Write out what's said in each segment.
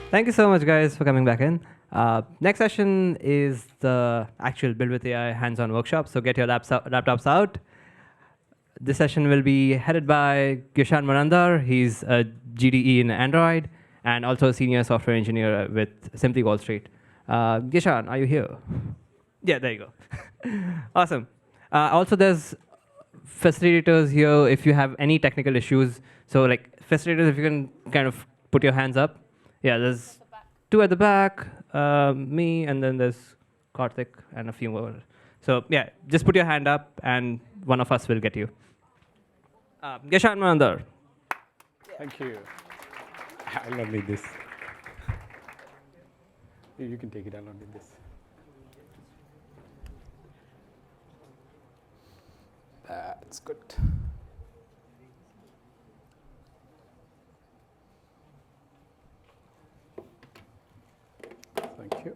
Thank you so much, guys, for coming back in. Next session is the actual Build with AI hands-on workshop. So get your laptops out. This session will be headed by Gishan Manandar. He's a GDE in Android and also a senior software engineer with Simply Wall Street. Gishan, are you here? Yeah, there you go. Awesome. Also, there's facilitators here if you have any technical issues. So, like facilitators, if you can kind of put your hands up. Yeah, there's two at the back, me, and then there's Karthik and a few more. So, yeah, just put your hand up, and one of us will get you. Gishan Manandar. Thank you. I love this. You can take it. I love this. That's good. Thank you.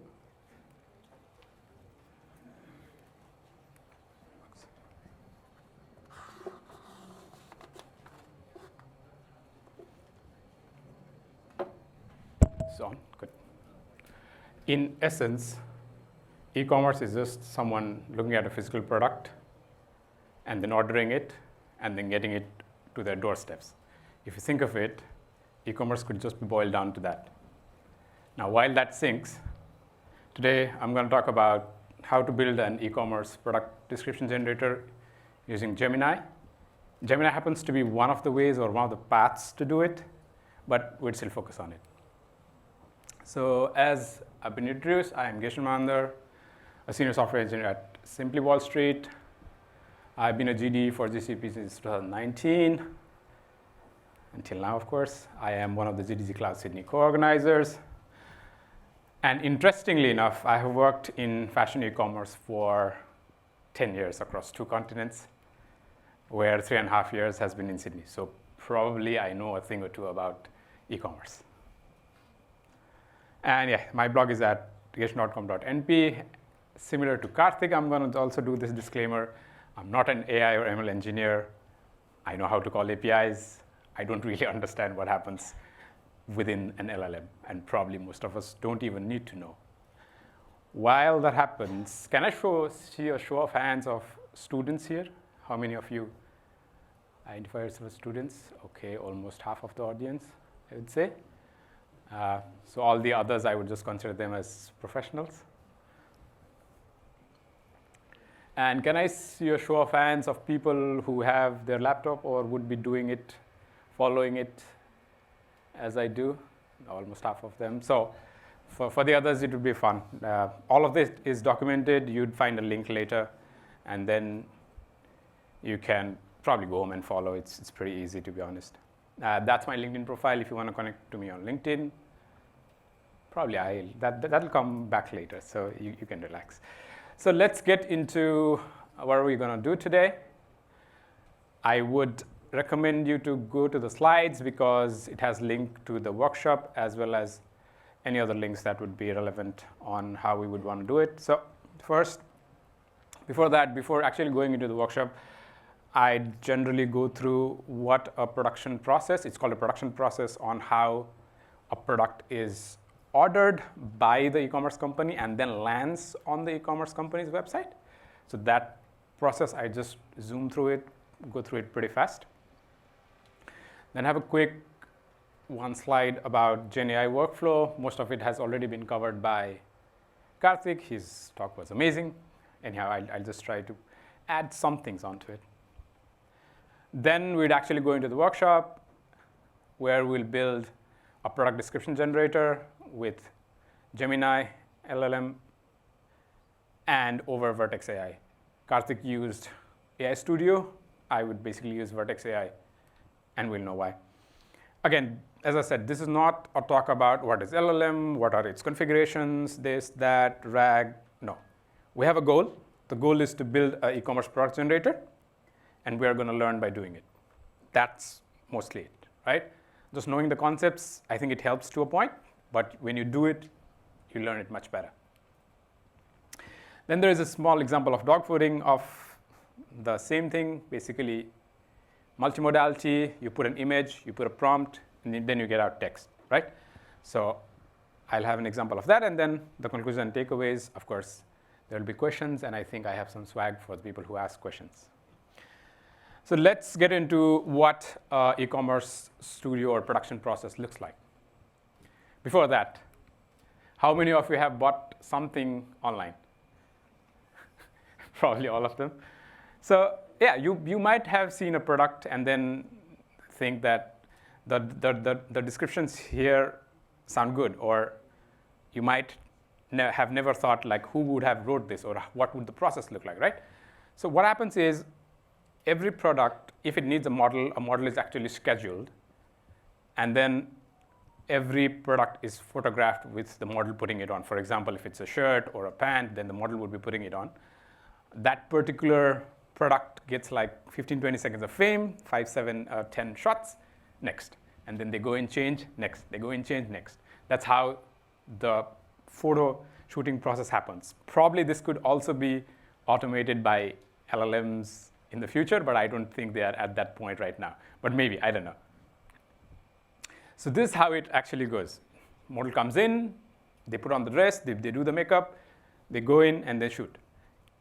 It's on. Good. In essence, e-commerce is just someone looking at a physical product and then ordering it and then getting it to their doorsteps. If you think of it, e-commerce could just be boiled down to that. Now, while that sinks, today I'm going to talk about how to build an e-commerce product description generator using Gemini. Gemini happens to be one of the ways or one of the paths to do it, but we'll still focus on it. So as I've been introduced, I am Gishan Manandar, a senior software engineer at Simply Wall Street. I've been a GD for GCP since 2019. Until now, of course. I am one of the GDC Cloud Sydney co-organizers. And interestingly enough, I have worked in fashion e-commerce for 10 years across 2 continents, where 3.5 years has been in Sydney. So probably I know a thing or two about e-commerce. And yeah, my blog is at gishan.com.np. Similar to Karthik, I'm going to also do this disclaimer. I'm not an AI or ML engineer. I know how to call APIs. I don't really understand what happens within an LLM, and probably most of us don't even need to know. While that happens, can I see a show of hands of students here? How many of you identify yourself as students? Okay, almost half of the audience, I would say. So all the others, I would just consider them as professionals. And can I see a show of hands of people who have their laptop or would be doing it, following it as I do? Almost half of them. So for the others, it would be fun. All of this is documented. You'd find a link later, and then you can probably go home and follow. It's pretty easy, to be honest. That's my LinkedIn profile if you want to connect to me on LinkedIn. Probably that'll come back later, so you can relax. So let's get into what are we going to do today. I would recommend you to go to the slides because it has link to the workshop as well as any other links that would be relevant on how we would want to do it. So first, before actually going into the workshop, I generally go through what a production process, it's called a production process, on how a product is ordered by the e-commerce company and then lands on the e-commerce company's website. So that process, I just zoom through it, go through it pretty fast. Then have a quick one slide about GenAI workflow. Most of it has already been covered by Karthik. His talk was amazing. Anyhow, I'll just try to add some things onto it. Then we'd actually go into the workshop where we'll build a product description generator with Gemini, LLM, and over Vertex AI. Karthik used AI Studio. I would basically use Vertex AI, and we'll know why. Again, as I said, this is not a talk about what is LLM, what are its configurations, this, that, RAG. No. We have a goal. The goal is to build an e-commerce product generator, and we are going to learn by doing it. That's mostly it, right? Just knowing the concepts, I think it helps to a point, but when you do it, you learn it much better. Then there is a small example of dogfooding of the same thing, basically multimodality. You put an image, you put a prompt, and then you get out text, right? So I'll have an example of that, and then the conclusion and takeaways. Of course, there will be questions, and I think I have some swag for the people who ask questions. So let's get into what e-commerce studio or production process looks like. Before that, how many of you have bought something online? Probably all of them. So yeah, you might have seen a product and then think that the descriptions here sound good, or you might have never thought like who would have wrote this or what would the process look like, right? So what happens is every product, if it needs a model is actually scheduled, and then every product is photographed with the model putting it on. For example, if it's a shirt or a pant, then the model would be putting it on. That particular product gets like 15, 20 seconds of fame, 5, 7, 10 shots, next. And then they go and change, next. They go and change, next. That's how the photo shooting process happens. Probably this could also be automated by LLMs in the future, but I don't think they are at that point right now. But maybe, I don't know. So this is how it actually goes. Model comes in, they put on the dress, they do the makeup, they go in and they shoot.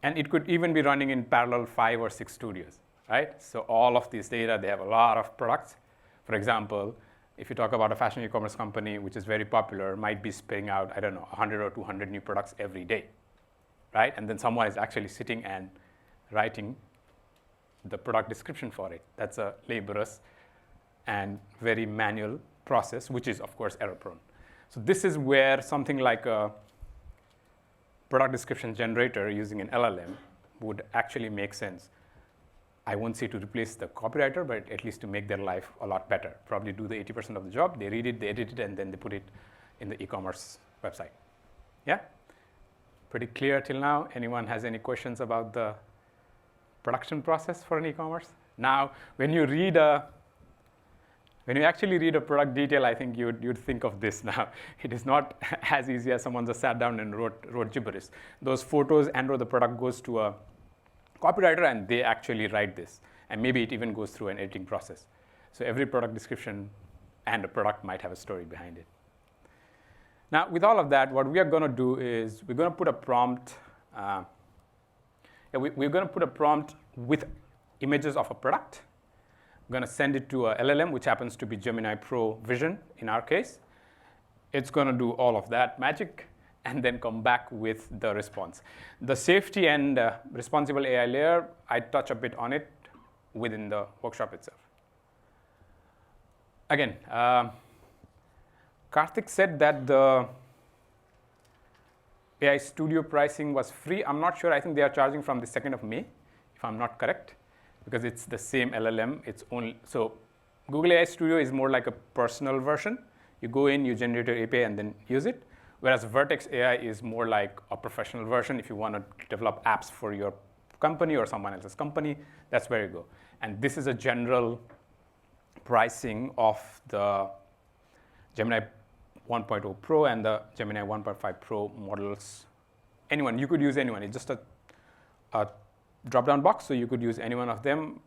And it could even be running in parallel 5 or 6 studios, right? So all of this data, they have a lot of products. For example, if you talk about a fashion e-commerce company, which is very popular, might be spitting out, I don't know, 100 or 200 new products every day, right? And then someone is actually sitting and writing the product description for it. That's a laborious and very manual process, which is, of course, error-prone. So this is where something like a product description generator using an LLM would actually make sense. I won't say to replace the copywriter, but at least to make their life a lot better. Probably do the 80% of the job. They read it, they edit it, and then they put it in the e-commerce website. Yeah? Pretty clear till now. Anyone has any questions about the production process for an e-commerce? Now, when you actually read a product detail, I think you'd think of this now. It is not as easy as someone just sat down and wrote gibberish. Those photos and/or the product goes to a copywriter, and they actually write this. And maybe it even goes through an editing process. So every product description and a product might have a story behind it. Now, with all of that, what we are going to do is we're going to put a prompt. We're going to put a prompt with images of a product. We're going to send it to a LLM, which happens to be Gemini Pro Vision in our case. It's going to do all of that magic and then come back with the response. The safety and responsible AI layer, I touch a bit on it within the workshop itself. Again, Karthik said that the AI Studio pricing was free. I'm not sure. I think they are charging from the 2nd of May, if I'm not correct, because it's the same LLM. It's only so Google AI Studio is more like a personal version. You go in, you generate your API, and then use it. Whereas Vertex AI is more like a professional version. If you want to develop apps for your company or someone else's company, that's where you go. And this is a general pricing of the Gemini 1.0 Pro and the Gemini 1.5 Pro models. Anyone, you could use anyone. It's just a drop-down box, so you could use any one of them.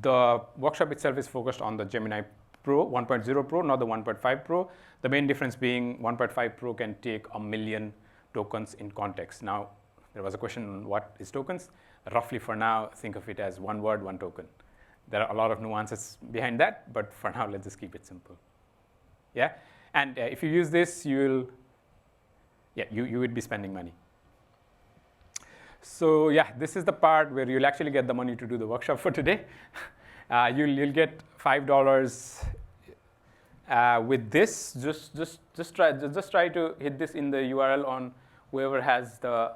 The workshop itself is focused on the Gemini Pro, 1.0 Pro, not the 1.5 Pro. The main difference being 1.5 Pro can take 1 million tokens in context. Now, there was a question on what is tokens. Roughly for now, think of it as one word, one token. There are a lot of nuances behind that, but for now, let's just keep it simple. Yeah, and if you use this, you would be spending money. So yeah, this is the part where you'll actually get the money to do the workshop for today. You'll get $5 with this. Just try to hit this in the URL on whoever has the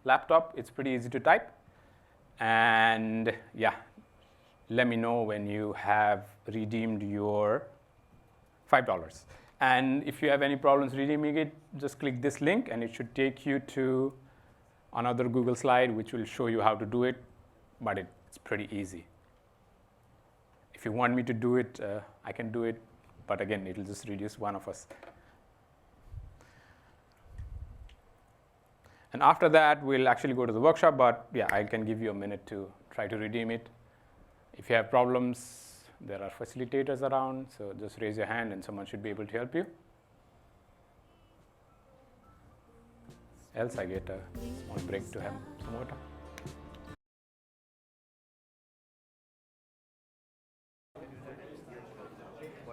laptop. It's pretty easy to type. And yeah, let me know when you have redeemed your $5. And if you have any problems redeeming it, just click this link, and it should take you to another Google slide, which will show you how to do it, but it's pretty easy. If you want me to do it, I can do it, but again, it'll just reduce one of us. And after that, we'll actually go to the workshop, but yeah, I can give you a minute to try to redeem it. If you have problems, there are facilitators around, so just raise your hand and someone should be able to help you. else I get a small break to have some water.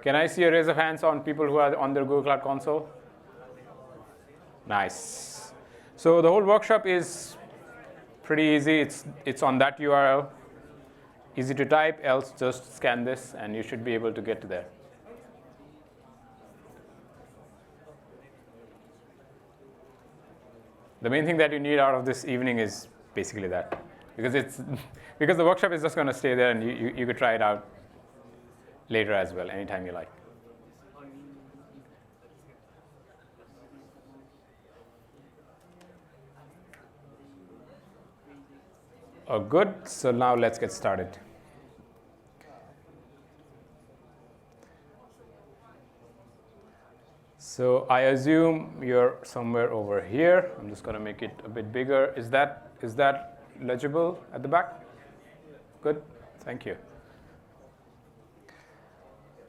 Can I see a raise of hands on people who are on their Google Cloud Console? Nice. So the whole workshop is pretty easy. It's on that URL. Easy to type, else just scan this and you should be able to get to there. The main thing that you need out of this evening is basically that. Because the workshop is just going to stay there and you could try it out later as well, anytime you like. Oh, good. So now let's get started. So I assume you're somewhere over here. I'm just going to make it a bit bigger. Is that legible at the back? Good. Thank you.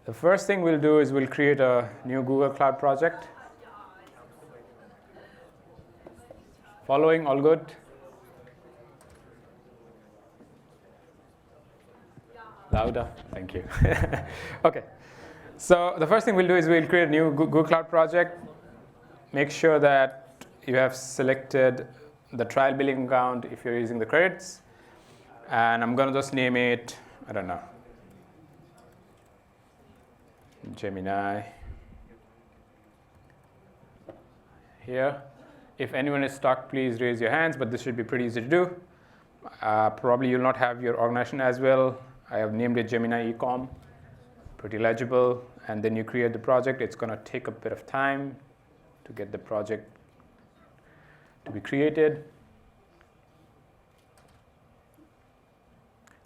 The first thing we'll do is we'll create a new Google Cloud project. Following, all good? Louder, thank you. Okay, so the first thing we'll do is we'll create a new Google Cloud project. Make sure that you have selected the trial billing account if you're using the credits. And I'm going to just name it, I don't know, Gemini. Here. If anyone is stuck, please raise your hands, but this should be pretty easy to do. Probably you'll not have your organization as well. I have named it Gemini Ecom, pretty legible. And then you create the project. It's going to take a bit of time to get the project to be created.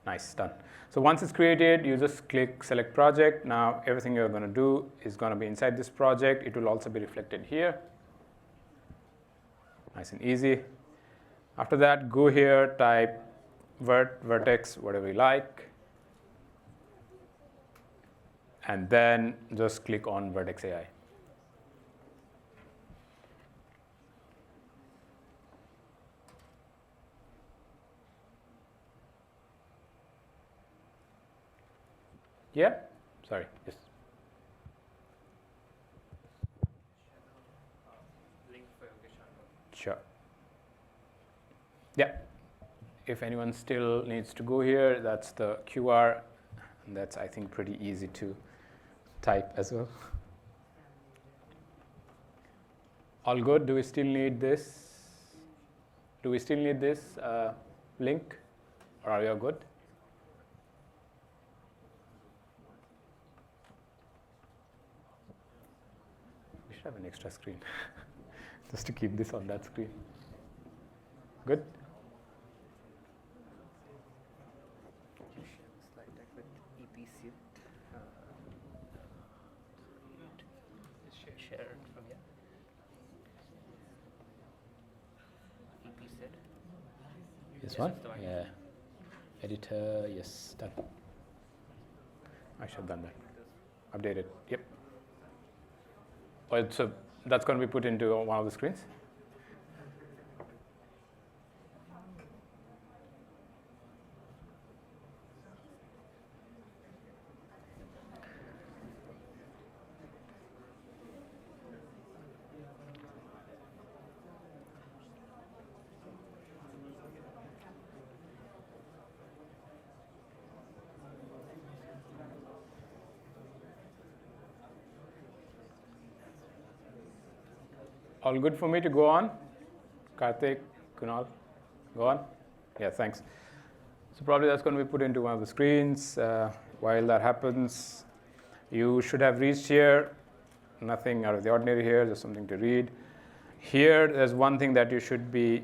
Nice, done. So once it's created, you just click select project. Now everything you're going to do is going to be inside this project. It will also be reflected here. Nice and easy. After that, go here, type vertex, whatever you like. And then just click on Vertex AI. Yeah? Sorry, yes. Sure. Yeah. If anyone still needs to go here, that's the QR. And that's, I think, pretty easy to type as well. All good? Do we still need this? Do we still need this link? Or are we all good? We should have an extra screen just to keep this on that screen. Good? Share it from here. EP This one? Yeah. Editor, yes, done. I should have done that. Updated, yep. Oh, so that's going to be put into one of the screens? All good for me to go on? Karthik, Kunal, go on? Yeah, thanks. So probably that's going to be put into one of the screens. While that happens, you should have reached here. Nothing out of the ordinary here, just something to read. Here, there's one thing that you should be...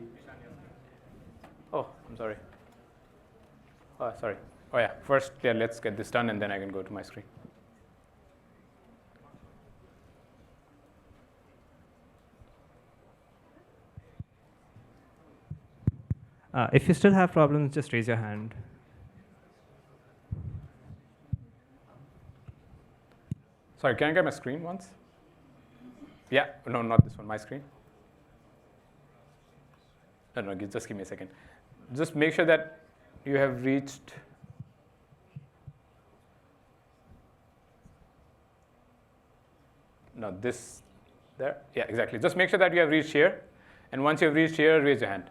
Oh, I'm sorry. Oh, sorry. Oh, yeah. First, yeah, let's get this done, and then I can go to my screen. If you still have problems, just raise your hand. Sorry, can I get my screen once? Yeah, no, not this one, my screen. No, just give me a second. Just make sure that you have reached. No, this, there. Yeah, exactly. Just make sure that you have reached here. And once you have reached here, raise your hand.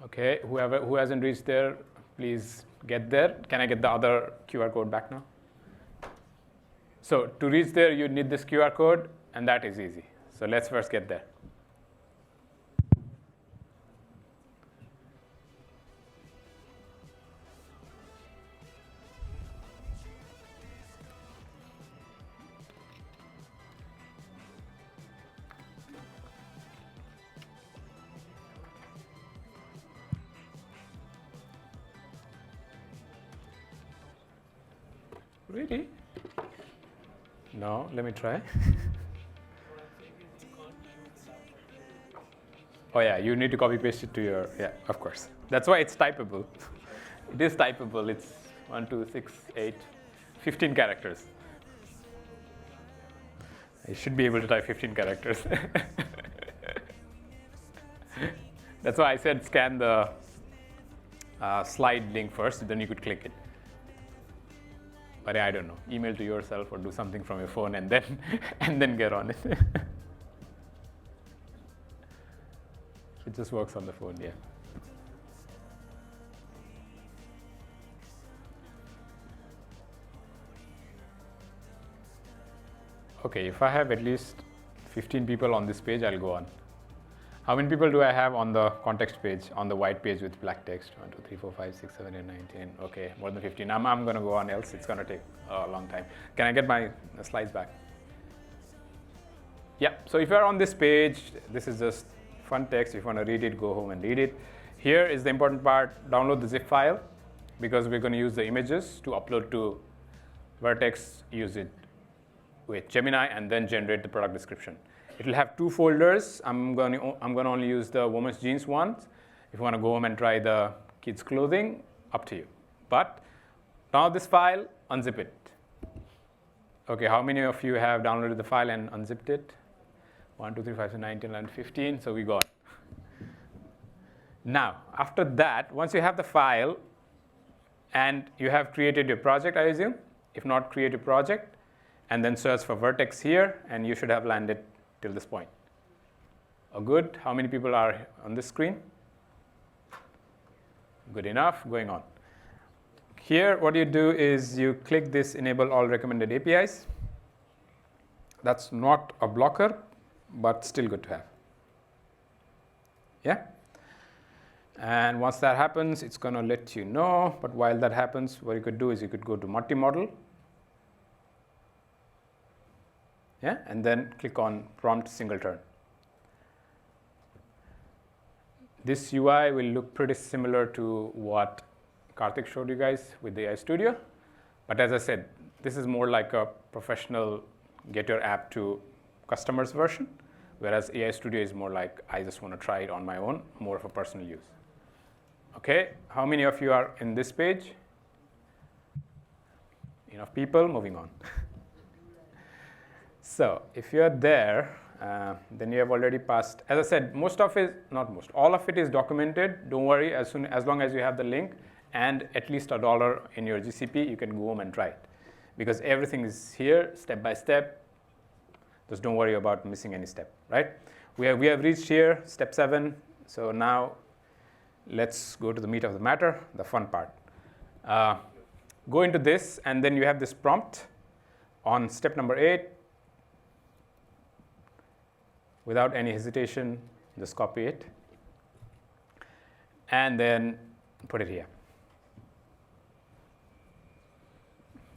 Okay, who hasn't reached there, please get there. Can I get the other QR code back now? So to reach there, you need this QR code, and that is easy. So let's first get there. Really? No, let me try. Oh yeah, you need to copy paste it to your, yeah, of course. That's why it's typable. It is typable. It's 1, 2, 6, 8, 15 characters. I should be able to type 15 characters. That's why I said scan the slide link first, then you could click it. But I don't know, email to yourself or do something from your phone and then get on it. It just works on the phone, yeah. Okay, if I have at least 15 people on this page, I'll go on. How many people do I have on the context page, on the white page with black text? 1, 2, 3, 4, 5, 6, 7, 8, 9, 10. Okay, more than 15. I'm going to go on, else it's going to take a long time. Can I get my slides back? Yeah, so if you're on this page, this is just fun text. If you want to read it, go home and read it. Here is the important part. Download the zip file, because we're going to use the images to upload to Vertex, use it with Gemini, and then generate the product description. It will have 2 folders. I'm going to only use the women's jeans ones. If you want to go home and try the kids' clothing, up to you. But download this file, unzip it. Okay, how many of you have downloaded the file and unzipped it? 1, 2, 3, 4, 5, 6, 9, 10, 11, 15. So we got. Now, after that, once you have the file and you have created your project, I assume. If not, create a project and then search for Vertex here, and you should have landed till this point. Oh, good. How many people are on this screen? Good enough. Going on. Here, what you do is you click this Enable All Recommended APIs. That's not a blocker, but still good to have. Yeah? And once that happens, it's going to let you know. But while that happens, what you could do is you could go to multi-model. Yeah, and then click on Prompt Singleton. This UI will look pretty similar to what Karthik showed you guys with the AI Studio. But as I said, this is more like a professional get your app to customers version, whereas AI Studio is more like I just want to try it on my own, more of a personal use. Okay, how many of you are in this page? Enough people, moving on. So if you're there, then you have already passed. As I said, most of it, not most, all of it is documented. Don't worry, as long as you have the link and at least $1 in your GCP, you can go home and try it. Because everything is here, step by step. Just don't worry about missing any step, right? We have reached here, step 7. So now let's go to the meat of the matter, the fun part. Go into this, and then you have this prompt on step number 8. Without any hesitation, just copy it, and then put it here.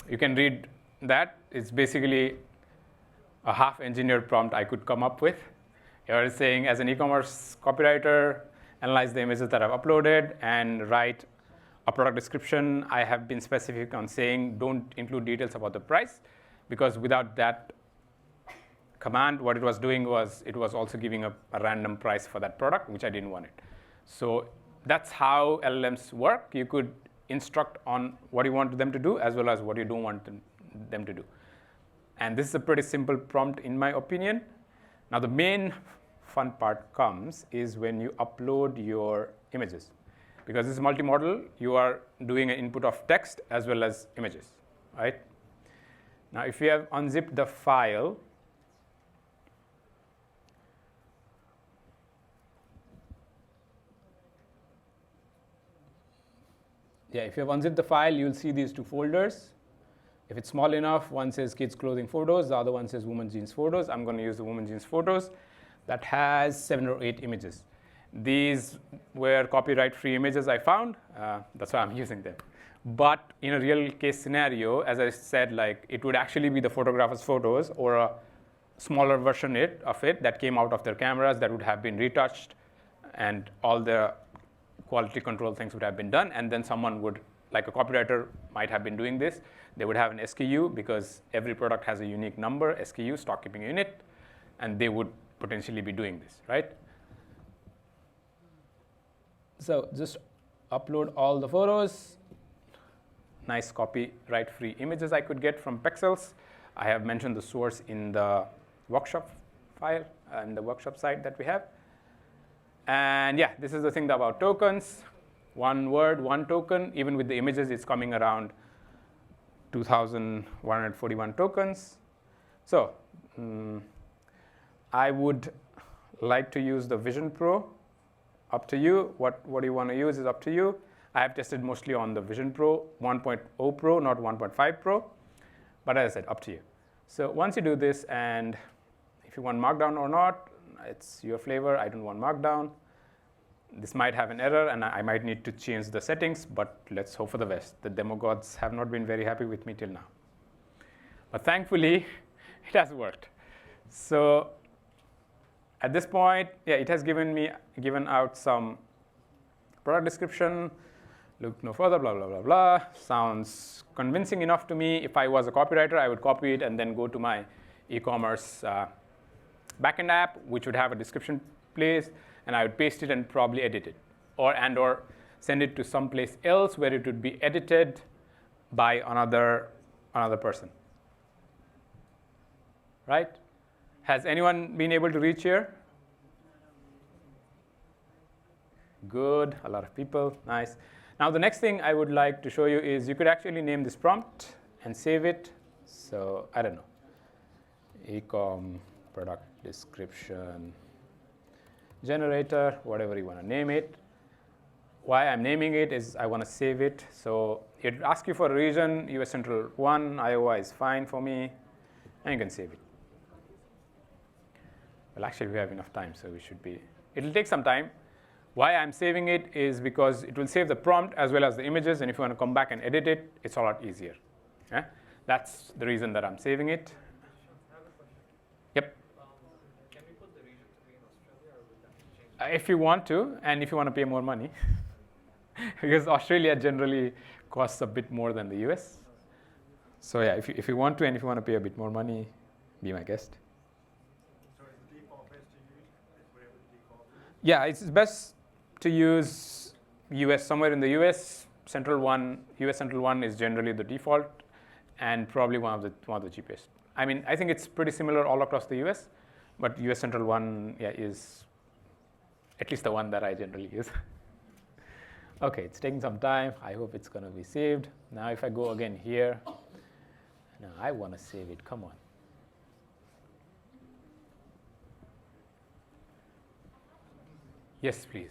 You can read that. It's basically a half-engineered prompt I could come up with. You're saying, as an e-commerce copywriter, analyze the images that I've uploaded and write a product description. I have been specific on saying don't include details about the price, because without that command, what it was doing was it was also giving a random price for that product, which I didn't want it. So that's how LLMs work. You could instruct on what you want them to do as well as what you don't want them to do. And this is a pretty simple prompt in my opinion. Now the main fun part comes is when you upload your images. Because this is multimodal, you are doing an input of text as well as images, right? Now, if you have unzipped the file, if you have unzipped the file, you'll see these two folders. If it's small enough, one says kids clothing photos, the other one says women's jeans photos. I'm going to use the women's jeans photos. That has 7 or 8 images. These were copyright-free images I found. That's why I'm using them. But in a real case scenario, as I said, like it would actually be the photographer's photos or a smaller version of it that came out of their cameras that would have been retouched, and all the quality control things would have been done. And then someone would, like a copywriter might have been doing this. They would have an SKU because every product has a unique number, SKU, stock keeping unit, and they would potentially be doing this, right? So just upload all the photos. Nice copyright-free images I could get from Pexels. I have mentioned the source in the workshop file and the workshop site that we have. And yeah, this is the thing about tokens. One word, one token. Even with the images, it's coming around 2,141 tokens. So I would like to use the Vision Pro. Up to you. What you want to use is up to you. I have tested mostly on the Vision Pro 1.0 Pro, not 1.5 Pro. But as I said, up to you. So once you do this, and if you want Markdown or not, it's your flavor. I don't want Markdown. This might have an error, and I might need to change the settings, but let's hope for the best. The demo gods have not been very happy with me till now. But thankfully, it has worked. So at this point, it has given out some product description. Look no further, blah, blah, blah, blah. Sounds convincing enough to me. If I was a copywriter, I would copy it and then go to my e-commerce backend app, which would have a description place, and I would paste it and probably edit it, or send it to someplace else where it would be edited by another person. Right? Has anyone been able to reach here? Good, a lot of people, nice. Now the next thing I would like to show you is you could actually name this prompt and save it. So I don't know, e-com product description generator, whatever you want to name it. Why I'm naming it is I want to save it. So it asks you for a region, US Central 1, Iowa is fine for me, and you can save it. Well, actually we have enough time, so we should be, it'll take some time. Why I'm saving it is because it will save the prompt as well as the images, and if you want to come back and edit it, it's a lot easier. Yeah? That's the reason that I'm saving it. Yep. Can we put the region to be in Australia, or will that change? If you want to, and if you want to pay more money, because Australia generally costs a bit more than the US. So yeah, if you want to, and if you want to pay a bit more money, be my guest. So is the default best to use? Is whatever the default is? Yeah, it's best to use US, somewhere in the US. US Central 1 is generally the default, and probably one of the cheapest. I mean, I think it's pretty similar all across the US, but US Central 1 is at least the one that I generally use. Okay, it's taking some time. I hope it's going to be saved. Now if I go again here, now I want to save it. Come on. Yes, please.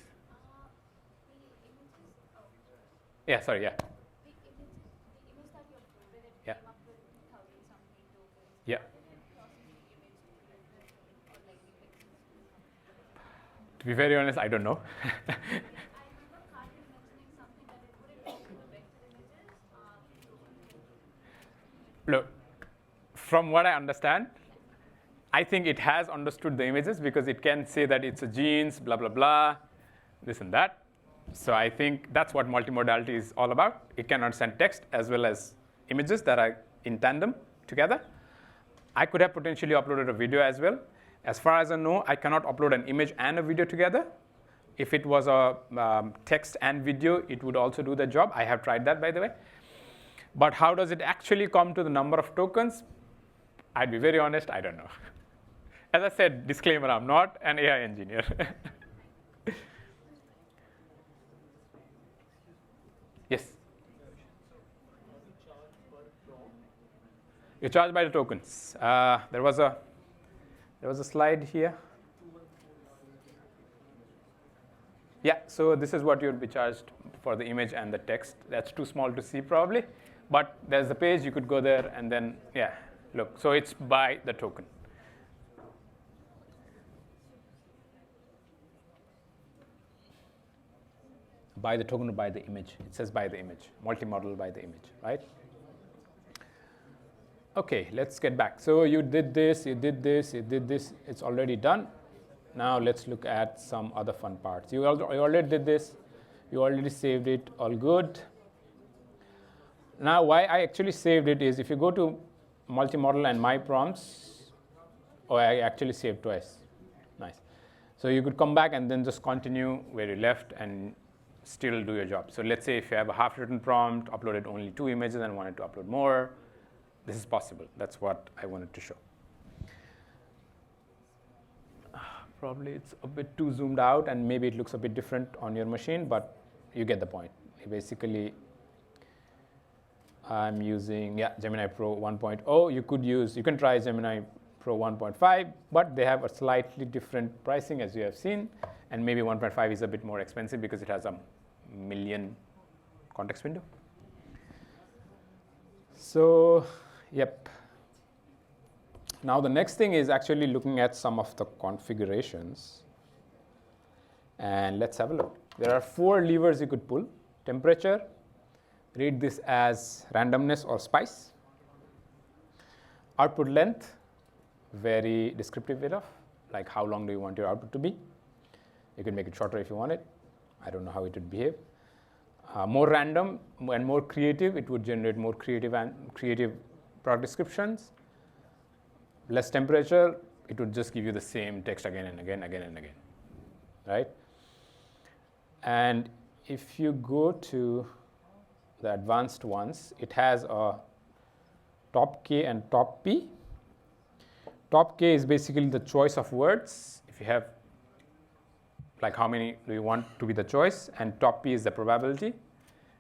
Yeah, sorry, yeah. The image that you uploaded, it Yeah. came up with 1,000 something tokens. Yeah. How did it process the image to reference or like the pixels? To be very honest, I don't know. I remember Karthik mentioning something that it wouldn't be the vector images. Look, from what I understand, I think it has understood the images because it can say that it's a jeans, blah, blah, blah, this and that. So I think that's what multimodality is all about. It can understand text as well as images that are in tandem together. I could have potentially uploaded a video as well. As far as I know, I cannot upload an image and a video together. If it was a text and video, it would also do the job. I have tried that, by the way. But how does it actually come to the number of tokens? I'd be very honest, I don't know. As I said, disclaimer, I'm not an AI engineer. Yes? You charge by the tokens. There was a slide here. Yeah, so this is what you'd be charged for the image and the text. That's too small to see probably, but there's the page. You could go there and then, yeah, look. So it's by the token. By the token or by the image. It says by the image. Multimodal by the image, right? Okay, let's get back. So you did this, you did this, you did this. It's already done. Now let's look at some other fun parts. You already did this. You already saved it. All good. Now why I actually saved it is if you go to multimodal and my prompts, oh, I actually saved twice. Nice. So you could come back and then just continue where you left and still do your job. So let's say if you have a half-written prompt, uploaded only 2 images and wanted to upload more, this is possible. That's what I wanted to show. Probably it's a bit too zoomed out and maybe it looks a bit different on your machine, but you get the point. Basically, I'm using Gemini Pro 1.0. You can try Gemini Pro 1.5, but they have a slightly different pricing as you have seen, and maybe 1.5 is a bit more expensive because it has a million context window. So, yep. Now the next thing is actually looking at some of the configurations. And let's have a look. There are 4 levers you could pull. Temperature, read this as randomness or spice. Output length, very descriptive enough, like how long do you want your output to be. You can make it shorter if you want it. I don't know how it would behave. More random and more creative, it would generate more creative product descriptions. Less temperature, it would just give you the same text again and again, right? And if you go to the advanced ones, it has a top K and top P. Top K is basically the choice of words. If you have, like how many do you want to be the choice, and top P is the probability.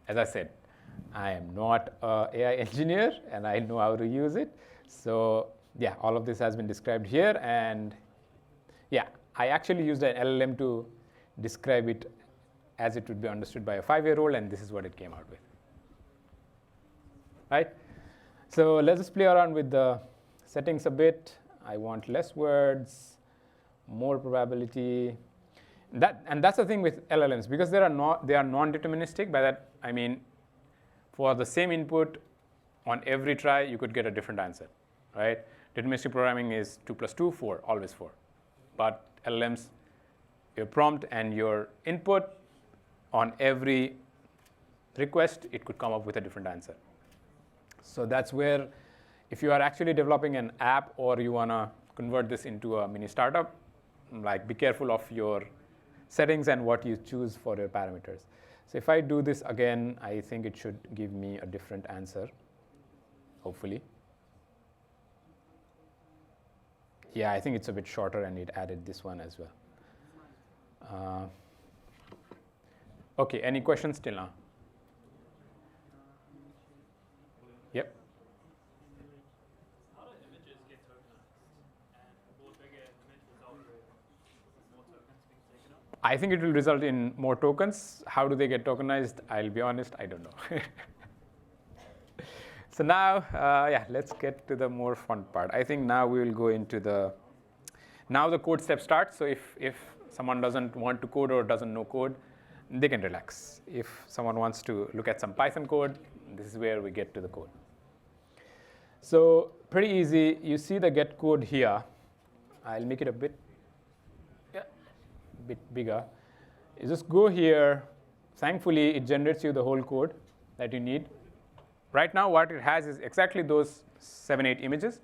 As I said, I am not an AI engineer and I know how to use it. So yeah, all of this has been described here, and yeah, I actually used an LLM to describe it as it would be understood by a 5-year-old, and this is what it came out with. Right? So let's just play around with the settings a bit. I want less words, more probability. And that's the thing with LLMs, because they are non-deterministic. By that I mean, for the same input on every try, you could get a different answer, right? Deterministic programming is 2 + 2, 4, always 4. But LLMs, your prompt and your input on every request, it could come up with a different answer. So that's where, if you are actually developing an app or you want to convert this into a mini startup, like be careful of your settings and what you choose for your parameters. So if I do this again, I think it should give me a different answer, hopefully. Yeah, I think it's a bit shorter and it added this one as well. Okay, any questions till now? Yep. How do images get tokenized? And will a bigger image result in more tokens being taken up? I think it will result in more tokens. How do they get tokenized? I'll be honest, I don't know. So now, let's get to the more fun part. I think now we will go into the code step starts. So if someone doesn't want to code or doesn't know code, they can relax. If someone wants to look at some Python code, this is where we get to the code. So pretty easy. You see the get code here. I'll make it a bit bigger. You just go here. Thankfully, it generates you the whole code that you need. Right now, what it has is exactly those 7-8 images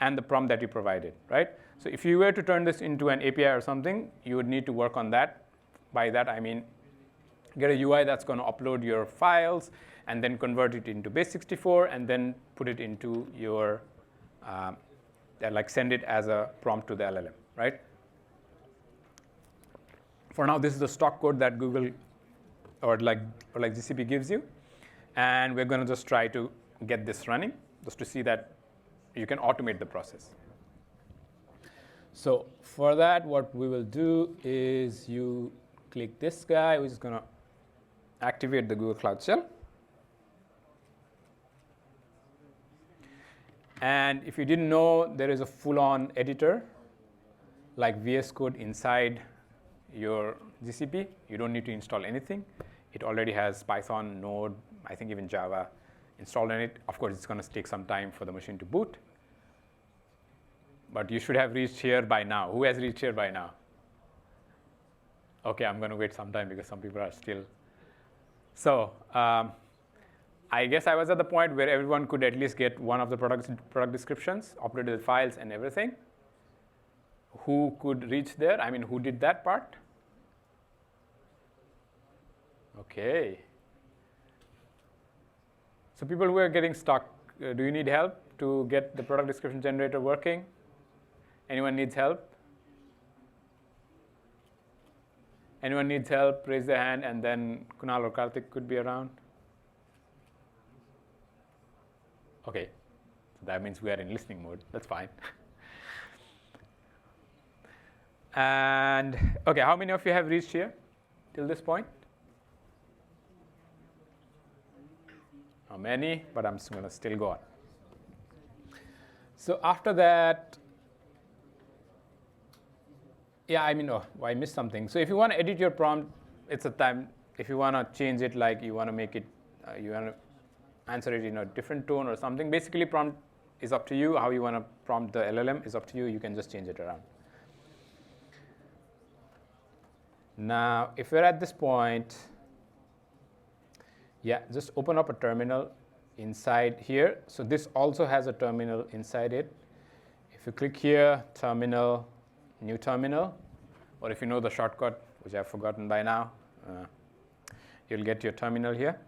and the prompt that you provided, right? So if you were to turn this into an API or something, you would need to work on that. By that, I mean get a UI that's going to upload your files and then convert it into base64 and then put it into your like send it as a prompt to the LLM, right? For now, this is the stock code that Google or like GCP gives you. And we're going to just try to get this running just to see that you can automate the process. So for that, what we will do is you click this guy, which is going to activate the Google Cloud Shell. And if you didn't know, there is a full-on editor like VS Code inside your GCP. You don't need to install anything. It already has Python, Node, I think even Java installed in it. Of course, it's going to take some time for the machine to boot. But you should have reached here by now. Who has reached here by now? OK, I'm going to wait some time because some people are still. So I guess I was at the point where everyone could at least get one of the product descriptions, uploaded the files and everything. Who could reach there? I mean, who did that part? OK. So people who are getting stuck, do you need help to get the product description generator working? Anyone needs help? Anyone needs help? Raise their hand, and then Kunal or Karthik could be around. OK. So that means we are in listening mode. That's fine. And OK, how many of you have reached here till this point? Not many, but I'm going to still go on. So after that, yeah, I mean, oh, I missed something. So if you want to edit your prompt, it's a time. If you want to change it, like you want to make it, you want to answer it in a different tone or something. Basically, prompt is up to you. How you want to prompt the LLM is up to you. You can just change it around. Now, if we're at this point, yeah, just open up a terminal inside here. So this also has a terminal inside it. If you click here, terminal, new terminal, or if you know the shortcut, which I've forgotten by now, you'll get your terminal here.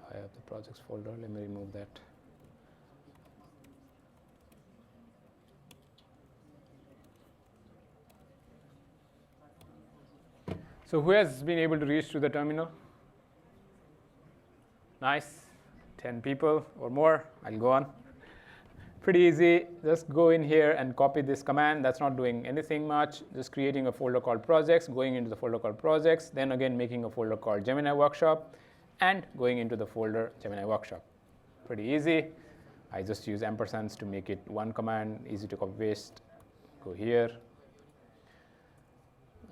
I have the projects folder. Let me remove that. So who has been able to reach to the terminal? Nice. 10 people or more. I'll go on. Pretty easy. Just go in here and copy this command. That's not doing anything much. Just creating a folder called projects, going into the folder called projects, then again making a folder called Gemini Workshop, and going into the folder Gemini Workshop. Pretty easy. I just use ampersands to make it one command, easy to copy paste. Go here.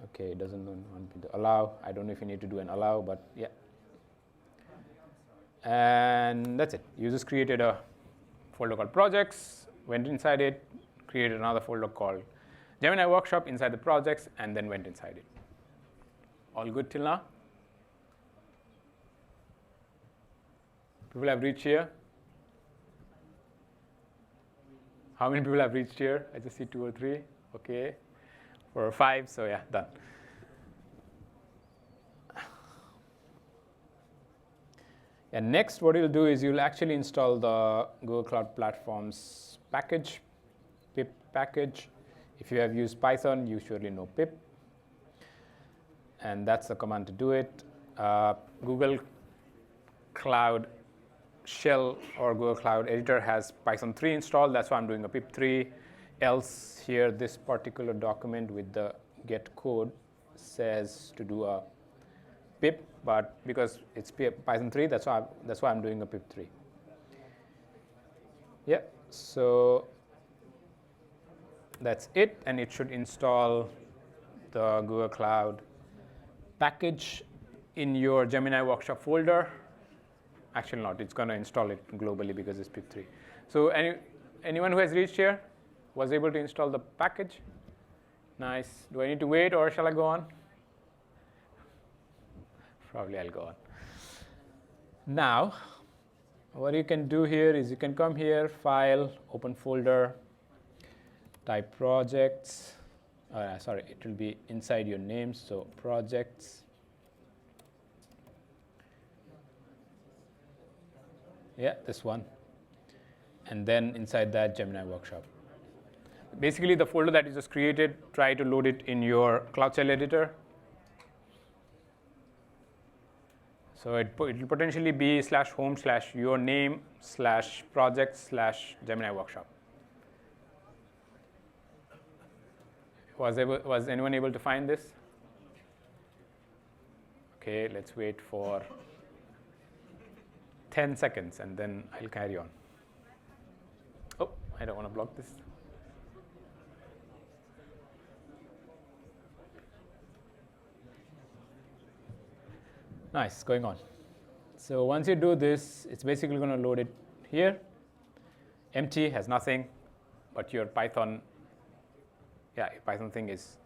OK, it doesn't want me to allow. I don't know if you need to do an allow, but yeah. And that's it. You just created a folder called projects, went inside it, created another folder called Gemini Workshop inside the projects, and then went inside it. All good till now? People have reached here? How many people have reached here? I just see 2 or 3. OK. 4 or 5. So yeah, done. And next, what you'll do is you'll actually install the Google Cloud Platform's package, pip package. If you have used Python, you surely know pip. And that's the command to do it. Google Cloud Shell or Google Cloud Editor has Python 3 installed. That's why I'm doing a pip3. Else here, this particular document with the get code says to do a pip, but because it's Python 3, that's why I'm doing a pip3. Yeah, so that's it, and it should install the Google Cloud package in your Gemini Workshop folder. Actually not, it's going to install it globally because it's pip3. So anyone who has reached here was able to install the package? Nice. Do I need to wait or shall I go on? Probably I'll go on. Now, what you can do here is you can come here, File, Open Folder, type Projects. Sorry, it will be inside your name, so Projects. Yeah, this one. And then inside that, Gemini Workshop. Basically, the folder that you just created, try to load it in your Cloud Shell editor. So it will potentially be /home/your name/project/Gemini Workshop. Was anyone able to find this? Okay, let's wait for 10 seconds and then I'll carry on. Oh, I don't want to block this. Nice, going on. So once you do this, it's basically going to load it here. Empty, has nothing, but your Python thing is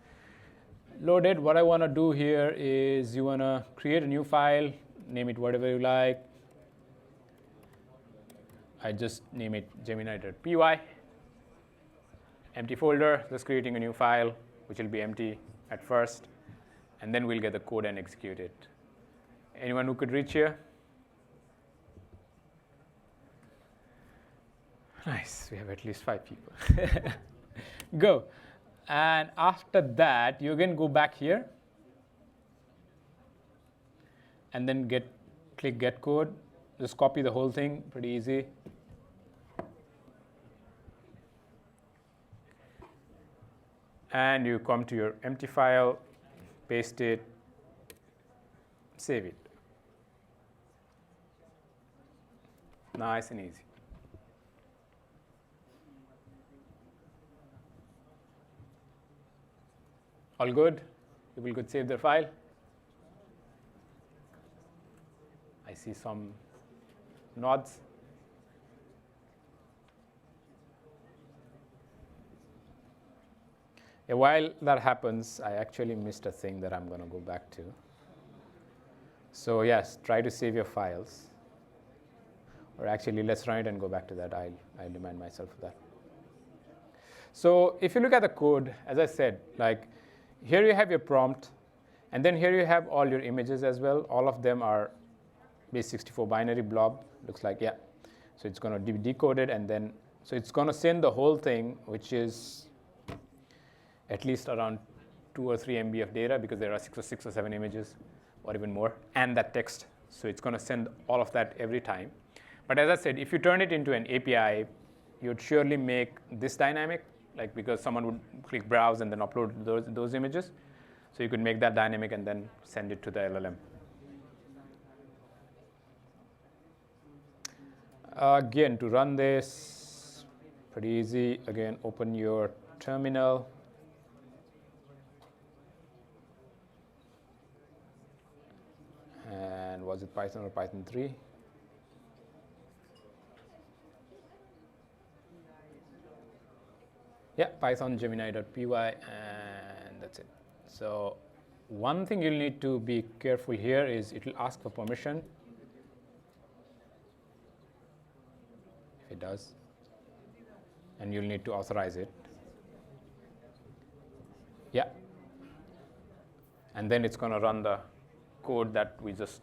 loaded. What I want to do here is you want to create a new file, name it whatever you like. I just name it gemini.py. Empty folder, just creating a new file, which will be empty at first, and then we'll get the code and execute it. Anyone who could reach here? Nice, we have at least 5 people. Go. And after that, you again go back here and then click Get Code. Just copy the whole thing, pretty easy. And you come to your empty file, paste it, save it. Nice and easy. All good? People could save their file? I see some nods. Yeah, while that happens, I actually missed a thing that I'm going to go back to. So yes, try to save your files. Or actually, let's run it and go back to that. I'll remind myself of that. So if you look at the code, as I said, like here you have your prompt, and then here you have all your images as well. All of them are base64 binary blob. Looks like, yeah. So it's going to be decoded, and then so it's going to send the whole thing, which is at least around 2 or 3 MB of data, because there are 6 or 7 images, or even more, and that text. So it's going to send all of that every time. But as I said, if you turn it into an API, you'd surely make this dynamic, like because someone would click browse and then upload those images. So you could make that dynamic and then send it to the LLM. Again, to run this, pretty easy. Again, open your terminal. And was it Python or Python 3? Yeah, Python Gemini.py, and that's it. So one thing you'll need to be careful here is it will ask for permission. If it does, and you'll need to authorize it. Yeah. And then it's going to run the code that we just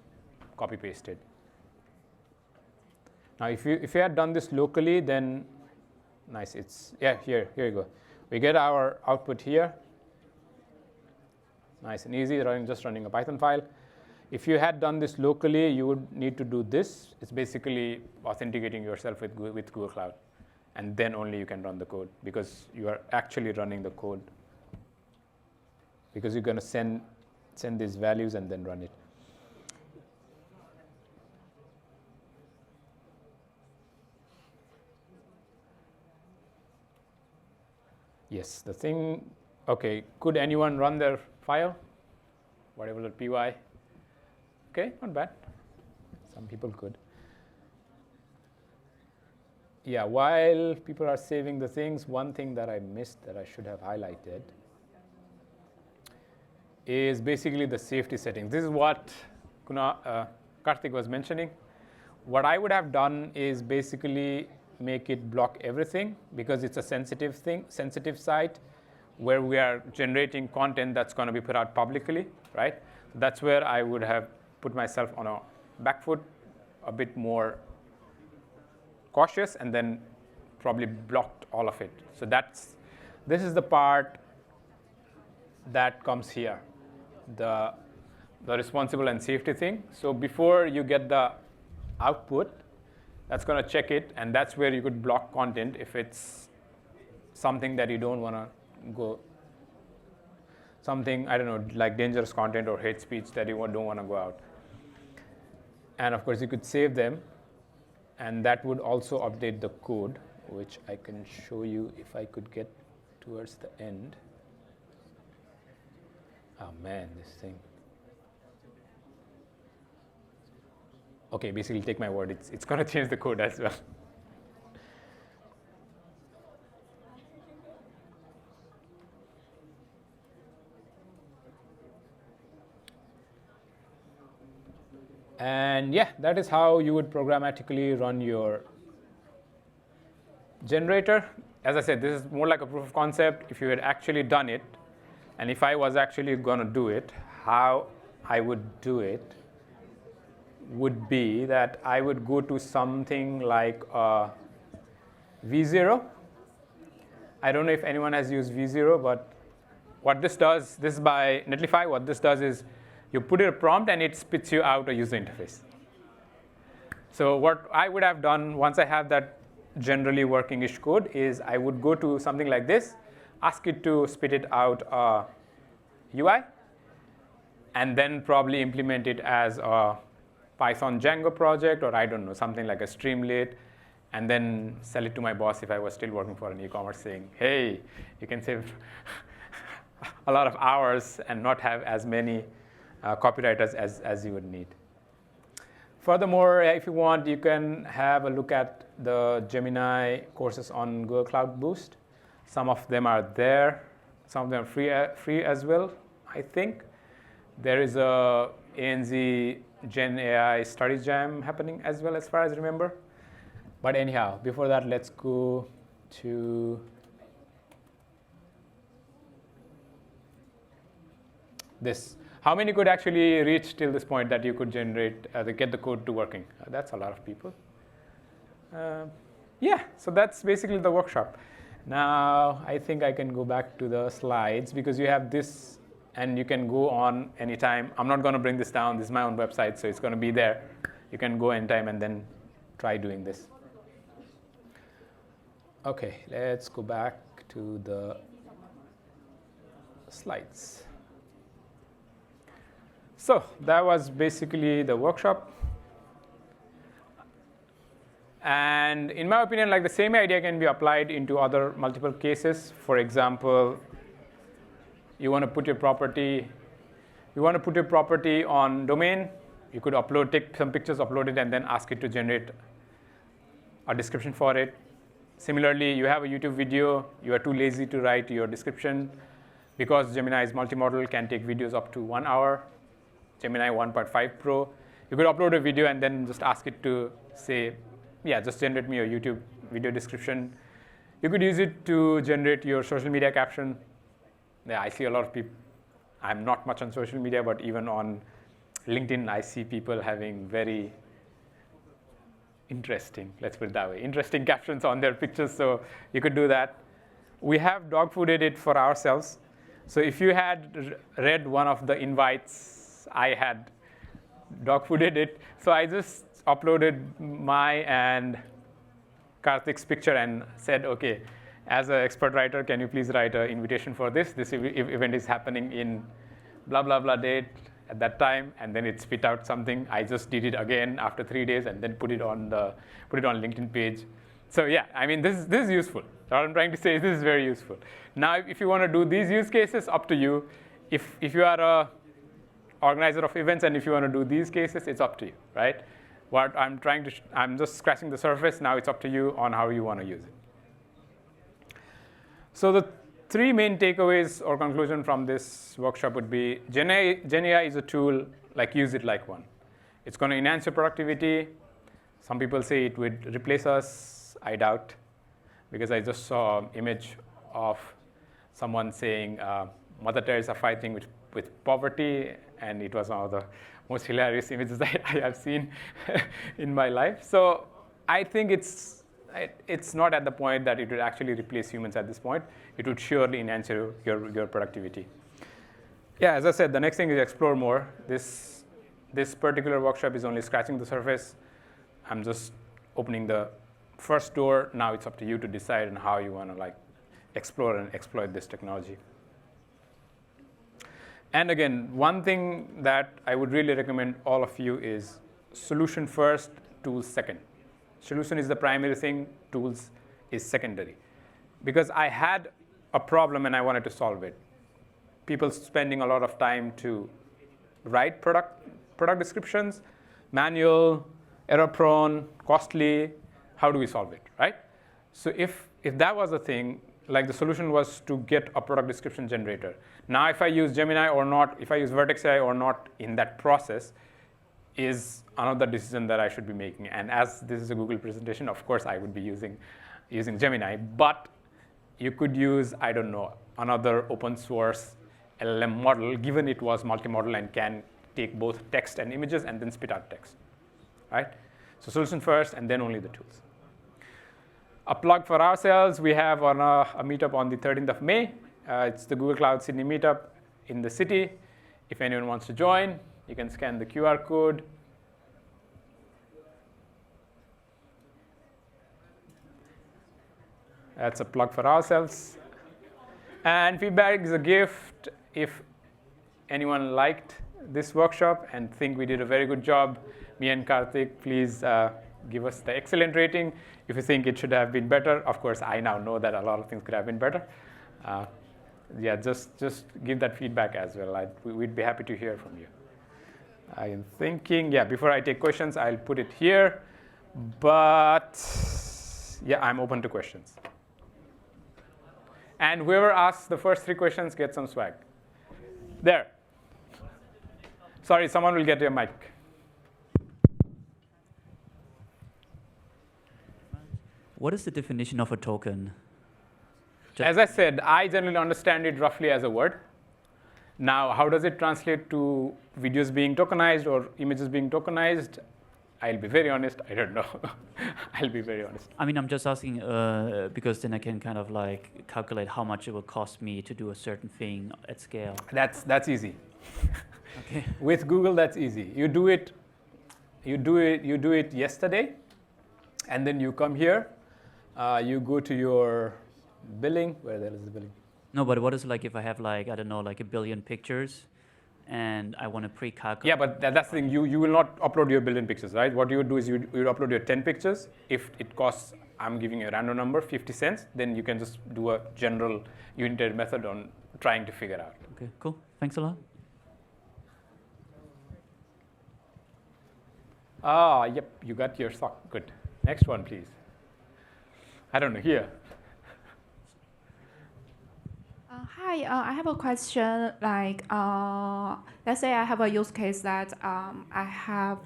copy pasted. Now, if you had done this locally, then nice. It's here you go. We get our output here. Nice and easy, just running a Python file. If you had done this locally, you would need to do this. It's basically authenticating yourself with Google Cloud, and then only you can run the code, because you are actually running the code, because you're going to send these values and then run it. Yes, the thing, okay, could anyone run their file? Whatever.py. Okay, not bad. Some people could. Yeah, while people are saving the things, one thing that I missed that I should have highlighted is basically the safety settings. This is what Karthik was mentioning. What I would have done is basically make it block everything because it's a sensitive thing, sensitive site where we are generating content that's going to be put out publicly, right? That's where I would have put myself on a back foot, a bit more cautious, and then probably blocked all of it. So this is the part that comes here, the responsible and safety thing. So before you get the output, that's going to check it, and that's where you could block content if it's something that you don't want to go, something, I don't know, like dangerous content or hate speech that you don't want to go out. And of course, you could save them, and that would also update the code, which I can show you if I could get towards the end. Oh man, this thing. Okay, basically take my word, it's going to change the code as well. And yeah, that is how you would programmatically run your generator. As I said, this is more like a proof of concept. If you had actually done it, and if I was actually going to do it, how I would do it would be that I would go to something like V0. I don't know if anyone has used V0, but what this does, this is by Netlify, what this does is you put in a prompt and it spits you out a user interface. So what I would have done once I have that generally working-ish code is I would go to something like this, ask it to spit it out a UI, and then probably implement it as a Python Django project, or I don't know, something like a Streamlit, and then sell it to my boss if I was still working for an e-commerce, saying, hey, you can save a lot of hours and not have as many copywriters as you would need. Furthermore, if you want, you can have a look at the Gemini courses on Google Cloud Boost. Some of them are there. Some of them are free as well, I think. There is a ANZ Gen AI Studies Jam happening as well, as far as I remember. But anyhow, before that, let's go to this. How many could actually reach till this point that you could generate, get the code to working? That's a lot of people. Yeah, so that's basically the workshop. Now, I think I can go back to the slides because you have this and you can go on anytime. I'm not going to bring this down. This is my own website, so it's going to be there. You can go anytime and then try doing this. OK, let's go back to the slides. So that was basically the workshop. And in my opinion, like the same idea can be applied into other multiple cases. For example, you want to put your property on domain. You could take some pictures, upload it, and then ask it to generate a description for it. Similarly, you have a YouTube video. You are too lazy to write your description. Because Gemini is multimodal, can take videos up to 1 hour. Gemini 1.5 Pro. You could upload a video and then just ask it to say, yeah, just generate me a YouTube video description. You could use it to generate your social media caption. Yeah, I see a lot of people. I'm not much on social media, but even on LinkedIn, I see people having very interesting, let's put it that way, interesting captions on their pictures. So you could do that. We have dog fooded it for ourselves. So if you had read one of the invites, I had dog fooded it. So I just uploaded my and Karthik's picture and said, OK, as an expert writer, can you please write an invitation for this? This event is happening in blah, blah, blah date at that time. And then it spit out something. I just did it again after 3 days and then put it on LinkedIn page. So yeah, I mean, this is useful. What I'm trying to say is this is very useful. Now, if you want to do these use cases, up to you. If you are a organizer of events and if you want to do these cases, it's up to you, right? What I'm I'm just scratching the surface. Now it's up to you on how you want to use it. So the 3 main takeaways or conclusion from this workshop would be Gen AI is a tool, like use it like one. It's going to enhance your productivity. Some people say it would replace us. I doubt, because I just saw an image of someone saying Mother Teresa fighting with poverty, and it was one of the most hilarious images that I have seen in my life. So I think it's not at the point that it would actually replace humans at this point. It would surely enhance your productivity. Yeah, as I said, the next thing is explore more. This particular workshop is only scratching the surface. I'm just opening the first door. Now it's up to you to decide on how you want to explore and exploit this technology. And again, one thing that I would really recommend all of you is solution first, tools second. Solution is the primary thing, tools is secondary. Because I had a problem and I wanted to solve it. People spending a lot of time to write product descriptions, manual, error-prone, costly. How do we solve it, right? So if that was a thing, like the solution was to get a product description generator. Now if I use Gemini or not, if I use Vertex AI or not in that process is another decision that I should be making. And as this is a Google presentation, of course I would be using Gemini. But you could use, I don't know, another open source LLM model, given it was multimodal and can take both text and images and then spit out text, right? So solution first and then only the tools. A plug for ourselves, we have a meetup on the 13th of May. It's the Google Cloud Sydney meetup in the city. If anyone wants to join, you can scan the QR code. That's a plug for ourselves. And feedback is a gift. If anyone liked this workshop and think we did a very good job, me and Karthik, please give us the excellent rating. If you think it should have been better, of course, I now know that a lot of things could have been better. Yeah, just give that feedback as well. We'd be happy to hear from you. I am thinking, yeah, before I take questions, I'll put it here. But yeah, I'm open to questions. And whoever asks the first 3 questions gets some swag. There. Sorry, someone will get your mic. What is the definition of a token? As I said, I generally understand it roughly as a word. Now, how does it translate to videos being tokenized or images being tokenized? I'll be very honest, I don't know. I'll be very honest. I mean, I'm just asking because then I can kind of like calculate how much it will cost me to do a certain thing at scale. That's easy. Okay. With Google, that's easy. You do it yesterday, and then you come here. You go to your billing. Where the hell is the billing? No, but what is like if I have like, I don't know, like 1 billion pictures and I want to pre-calculate? Yeah, but that's the thing. You will not upload your 1 billion pictures, right? What you would do is you would upload your 10 pictures. If it costs, I'm giving you a random number, 50 cents, then you can just do a general unitary method on trying to figure out. Okay, cool. Thanks a lot. Yep, you got your sock. Good. Next one, please. I don't know, here. Hi, I have a question. Like, let's say I have a use case that I have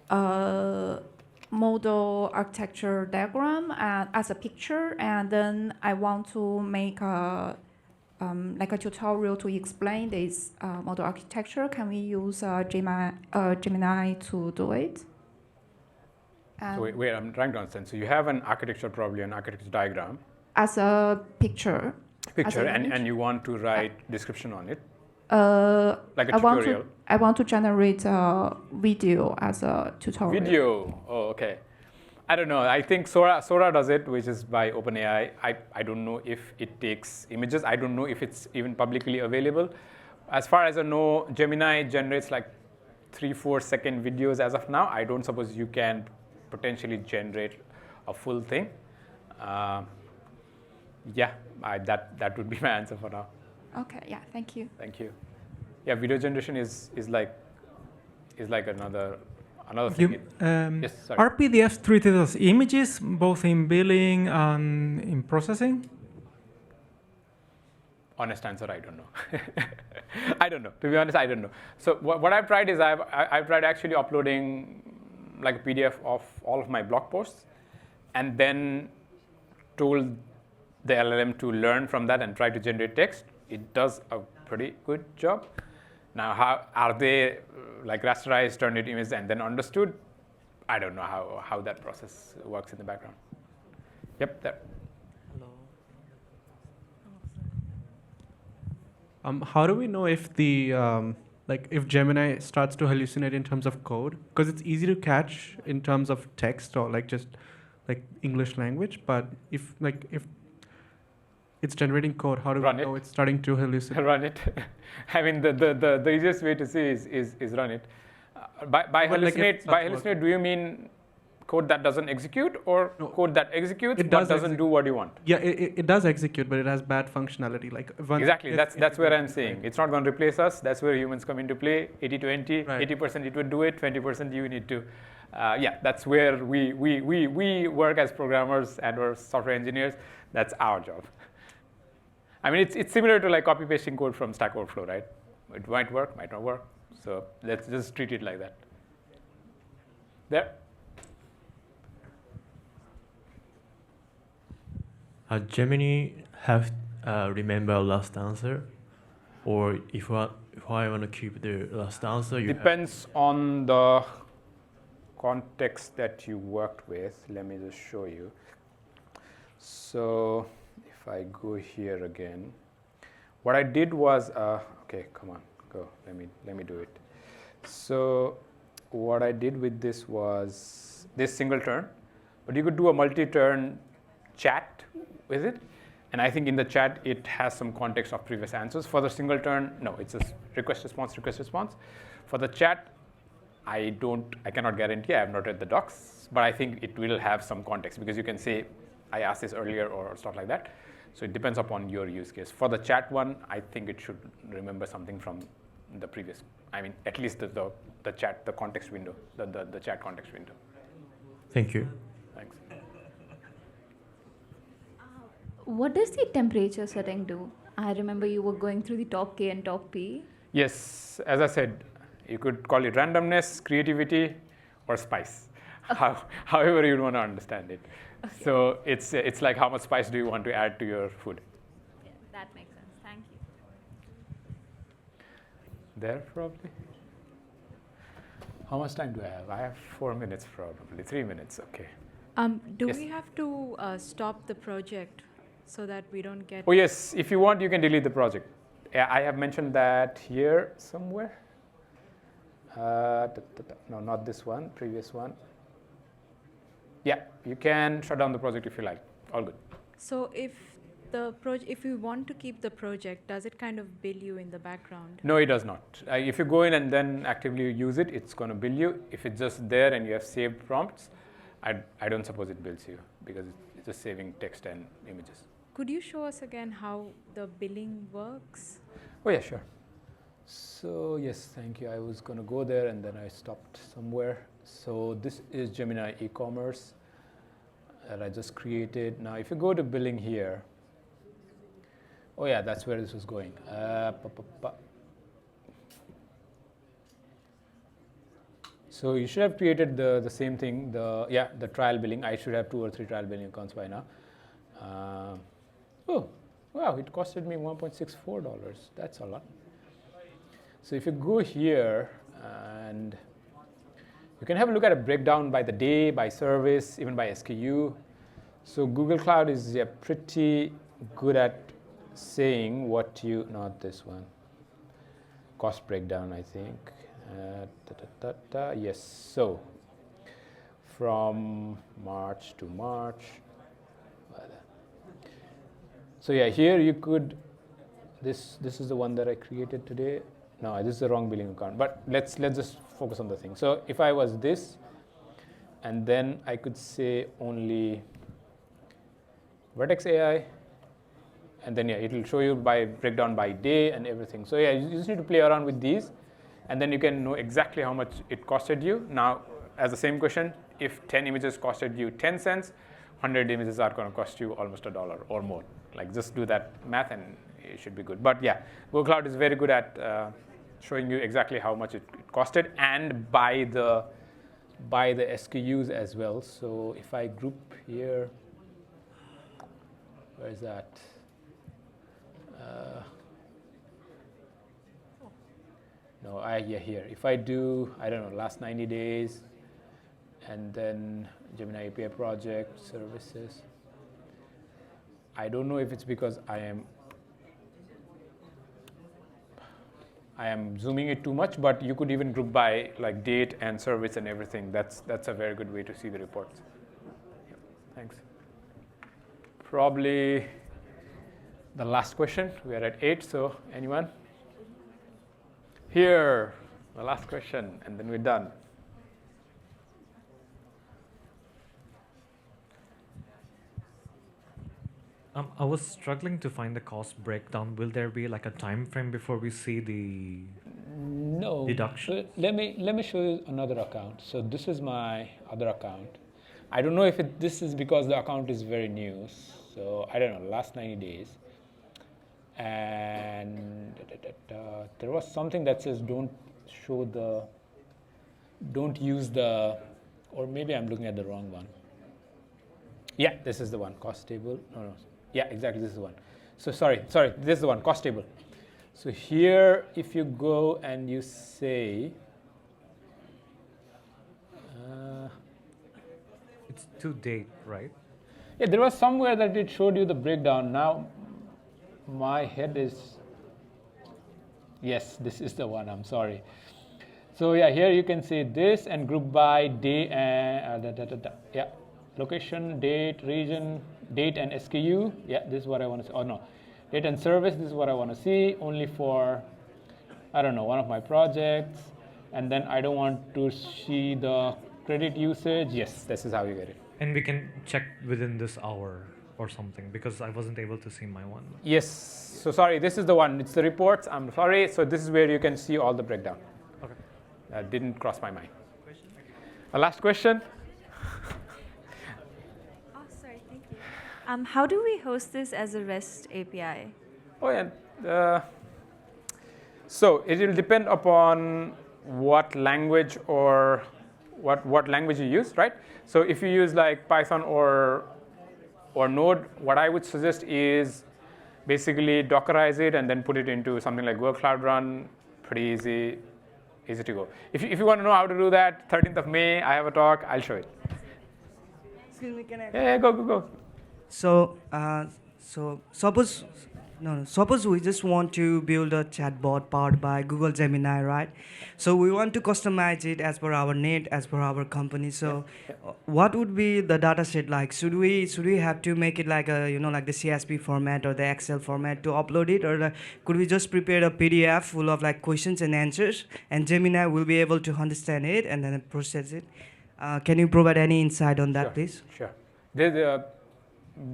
a model architecture diagram as a picture, and then I want to make like a tutorial to explain this model architecture. Can we use Gemini to do it? So wait, I'm trying to understand. So you have an architecture, probably an architecture diagram. As a picture. And you want to write description on it? Like a I tutorial? I want to generate a video as a tutorial. Video. Oh, okay. I don't know. I think Sora does it, which is by OpenAI. I don't know if it takes images. I don't know if it's even publicly available. As far as I know, Gemini generates like 3-4 second videos as of now. I don't suppose you can potentially generate a full thing. Yeah, that would be my answer for now. Okay, yeah, thank you. Thank you. Yeah, video generation is like another thing. Yes, sorry. Are PDFs treated as images, both in billing and in processing? Honest answer, I don't know. I don't know. To be honest, I don't know. So what I've tried is I've tried actually uploading like a PDF of all of my blog posts, and then told the LLM to learn from that and try to generate text, it does a pretty good job. Now, how are they like rasterized, turned into images, and then understood? I don't know how that process works in the background. Yep, there. How do we know if the if Gemini starts to hallucinate in terms of code? Because it's easy to catch in terms of text or just English language, but if it's generating code, how do we know it's starting to hallucinate? Run it. I mean, the easiest way to see is run it. By hallucinate, do you mean code that doesn't execute, or code that executes but doesn't do what you want? Yeah, it does execute, but it has bad functionality. Exactly, that's where I'm saying. It's not going to replace us. That's where humans come into play. 80-20, 80% it would do it, 20% you need to. That's where we work as programmers and or software engineers. That's our job. I mean, it's similar to copy pasting code from Stack Overflow, right? It might work, might not work. So let's just treat it like that. There. Gemini have remember last answer, or if I want to keep the last answer, depends on the context that you worked with. Let me just show you. So if I go here again, what I did was okay, come on, go. Let me do it. So what I did with this was this single turn, but you could do a multi-turn chat with it, and I think in the chat it has some context of previous answers. For the single turn, no, it's a request response. For the chat, I cannot guarantee. I have not read the docs, but I think it will have some context, because you can say I asked this earlier or stuff like that. So it depends upon your use case. For the chat one, I think it should remember something from the previous. I mean, at least the chat, the context window, the chat context window. Thank you. Thanks. What does the temperature setting do? I remember you were going through the top K and top P. Yes, as I said, you could call it randomness, creativity, or spice, however you want to understand it. Okay. So it's like how much spice do you want to add to your food? Yeah, that makes sense. Thank you. There, probably. How much time do I have? I have 4 minutes, probably 3 minutes. Okay. Do yes. we have to stop the project so that we don't get? Oh yes, if you want, you can delete the project. I have mentioned that here somewhere. No, not this one. Previous one. Yeah, you can shut down the project if you like. All good. So if we want to keep the project, does it kind of bill you in the background? No, it does not. If you go in and then actively use it, it's going to bill you. If it's just there and you have saved prompts, I don't suppose it bills you, because it's just saving text and images. Could you show us again how the billing works? Oh yeah, sure. So yes, thank you. I was going to go there and then I stopped somewhere. So this is Gemini e-commerce that I just created. Now if you go to billing here, oh yeah, that's where this was going. So you should have created the same thing, the trial billing. I should have 2 or 3 trial billing accounts by now. Oh, wow, it costed me $1.64. That's a lot. So if you go here, and you can have a look at a breakdown by the day, by service, even by SKU. So Google Cloud is pretty good at saying what you, not this one, cost breakdown, I think. Yes, so from March to March. So yeah, here you could, this is the one that I created today. No, this is the wrong billing account, but let's just focus on the thing. So if I was this, and then I could say only Vertex AI, and then yeah, it will show you by breakdown by day and everything. So yeah, you just need to play around with these, and then you can know exactly how much it costed you. Now, as the same question, if 10 images costed you 10 cents, 100 images are going to cost you almost $1 or more. Like, just do that math and it should be good. But yeah, Google Cloud is very good at showing you exactly how much it costed, and by the by the SKUs as well. So if I group here, where is that? No, yeah, here. If I do, I don't know, last 90 days, and then Gemini API project, services. I don't know if it's because I am zooming it too much, but you could even group by like date and service and everything. That's a very good way to see the reports. Yeah, thanks. Probably the last question. We are at 8, so anyone? Here, the last question, and then we're done. I was struggling to find the cost breakdown. Will there be like a time frame before we see the No. deduction? Let me show you another account. So this is my other account. I don't know if this is because the account is very new. So I don't know, last 90 days. And there was something that says don't use the, or maybe I'm looking at the wrong one. Yeah, this is the one, cost table. No. Yeah, exactly, this is the one. So sorry, this is the one, cost table. So here, if you go and you say, It's to date, right? yeah, there was somewhere that it showed you the breakdown. Now, my head is, yes, this is the one, I'm sorry. So yeah, here you can say this and group by day and, yeah, location, date, region, date and SKU. Yeah, this is what I want to see. Oh no, date and service, this is what I want to see, only for, I don't know, one of my projects. And then I don't want to see the credit usage. Yes, this is how you get it. And we can check within this hour or something, because I wasn't able to see my one. Yes, so sorry, this is the one. It's the reports. I'm sorry. So this is where you can see all the breakdown. Okay. That didn't cross my mind. A last question? Oh, sorry, thank you. How do we host this as a REST API? Oh, yeah. So it will depend upon what language or what language you use, right? So if you use like Python or Node, what I would suggest is basically Dockerize it and then put it into something like Google Cloud Run. Pretty easy to go. If you want to know how to do that, 13th of May, I have a talk. I'll show it. Excuse me, can I? Yeah, go. So, suppose we just want to build a chatbot powered by Google Gemini, right? So we want to customize it as per our need, as per our company. So, what would be the data set like? Should we have to make it like a like the CSV format or the Excel format to upload it, or could we just prepare a PDF full of like questions and answers, and Gemini will be able to understand it and then process it? Can you provide any insight on that, please? Sure.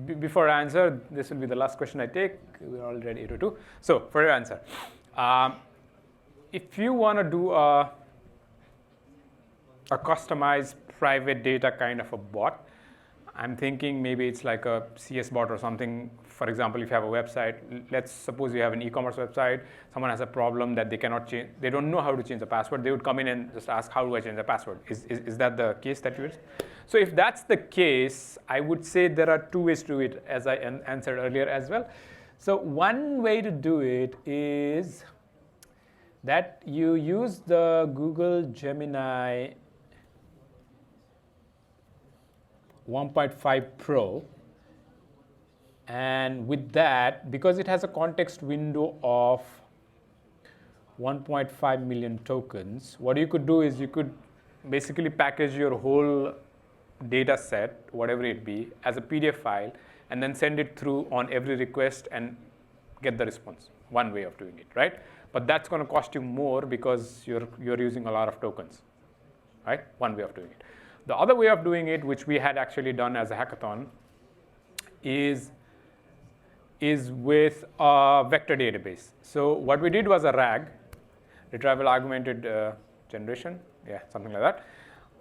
Before I answer, this will be the last question I take. We're already 8:02. So for your answer, if you want to do a customized private data kind of a bot, I'm thinking maybe it's like a CS bot or something. For example, if you have a website, let's suppose you have an e-commerce website, someone has a problem that they cannot change, they don't know how to change the password, they would come in and just ask, how do I change the password? Is that the case that you So if that's the case, I would say there are two ways to it, as I answered earlier as well. So one way to do it is that you use the Google Gemini 1.5 Pro, and with that, because it has a context window of 1.5 million tokens, what you could do is you could basically package your whole data set, whatever it be, as a PDF file, and then send it through on every request and get the response. One way of doing it, right? But that's going to cost you more because you're using a lot of tokens, right? One way of doing it. The other way of doing it, which we had actually done as a hackathon, is with a vector database. So what we did was a RAG, retrieval augmented generation, yeah, something like that.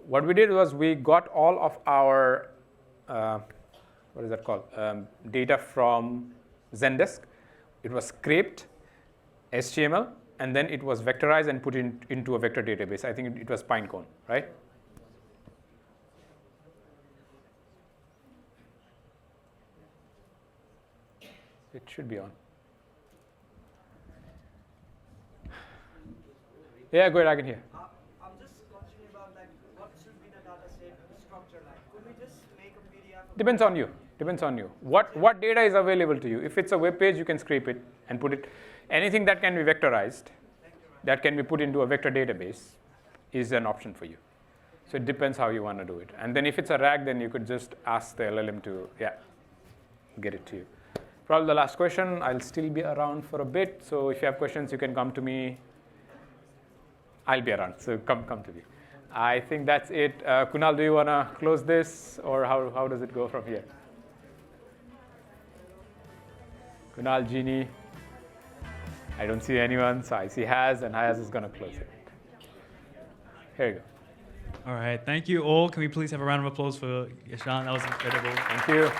What we did was we got all of our, what is that called, data from Zendesk. It was scraped, HTML, and then it was vectorized and put into a vector database. I think it was Pinecone, right? It should be on. Yeah, go ahead, I can hear. I'm just questioning about like what should be the data set structure like. Could we just make a PDF? Depends on you. Depends on you. What data is available to you? If it's a web page, you can scrape it and put it. Anything that can be vectorized, that can be put into a vector database, is an option for you. So it depends how you want to do it. And then if it's a RAG, then you could just ask the LLM to, get it to you. Probably the last question. I'll still be around for a bit. So if you have questions, you can come to me. I'll be around, so come to me. I think that's it. Kunal, do you want to close this, or how does it go from here? Kunal, Jeannie. I don't see anyone, so I see Haz, and Haz is going to close it. Here you go. All right, thank you all. Can we please have a round of applause for Yashan? That was incredible. Thank you.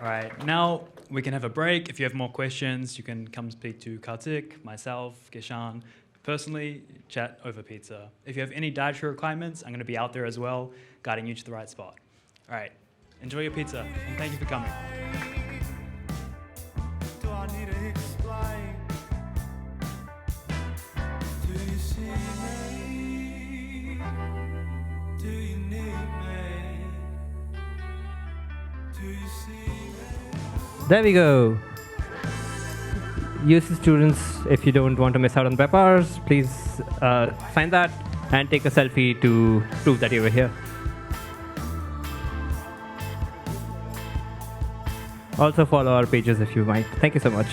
All right, now we can have a break. If you have more questions, you can come speak to Kartik, myself, Geshan. Personally, chat over pizza. If you have any dietary requirements, I'm going to be out there as well, guiding you to the right spot. All right, enjoy your pizza, and thank you for coming. Do I need to explain? Do you see me? Do you need me? Do you see me? There we go. UC students, if you don't want to miss out on prep hours, please sign that and take a selfie to prove that you were here. Also follow our pages if you might. Thank you so much.